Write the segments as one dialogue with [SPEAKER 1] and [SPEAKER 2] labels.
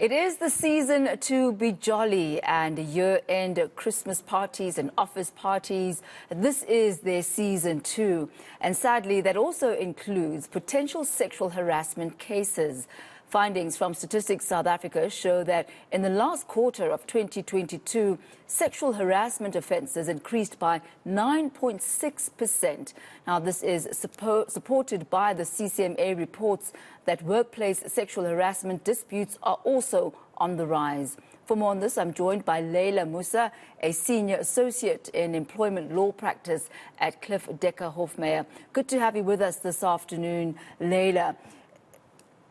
[SPEAKER 1] It is the season to be jolly, and year-end Christmas parties and office parties. This is their season too. And sadly, that also includes potential sexual harassment cases. Findings from Statistics South Africa show that in the last quarter of 2022, sexual harassment offences increased by 9.6%. Now, this is supported by the CCMA reports that workplace sexual harassment disputes are also on the rise. For more on this, I'm joined by Leila Musa, a senior associate in employment law practice at Cliffe Dekker Hofmeyr. Good to have you with us this afternoon, Leila.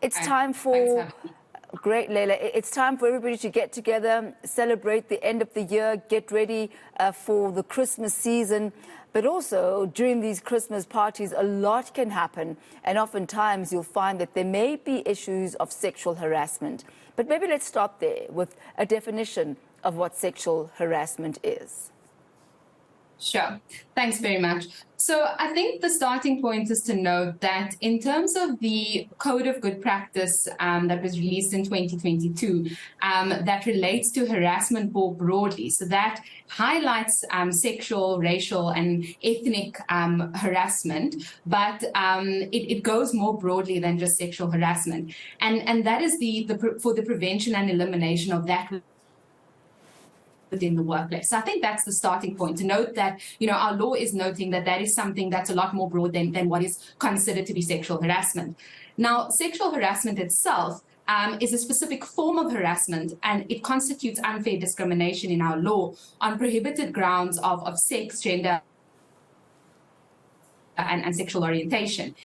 [SPEAKER 1] It's time for, great, Leila. It's time for everybody to get together, celebrate the end of the year, get ready for the Christmas season. But also, during these Christmas parties, a lot can happen. And oftentimes, you'll find that there may be issues of sexual harassment. But maybe let's start there with a definition of what sexual harassment is.
[SPEAKER 2] Sure. Thanks very much. So I think the starting point is to note that in terms of the Code of Good Practice that was released in 2022, that relates to harassment more broadly. So that highlights sexual, racial and ethnic harassment, but it goes more broadly than just sexual harassment. And that is for the prevention and elimination of that within the workplace. So I think that's the starting point, to note that, our law is noting that that is something that's a lot more broad than what is considered to be sexual harassment. Now, sexual harassment itself is a specific form of harassment, and it constitutes unfair discrimination in our law on prohibited grounds of sex, gender, and sexual orientation.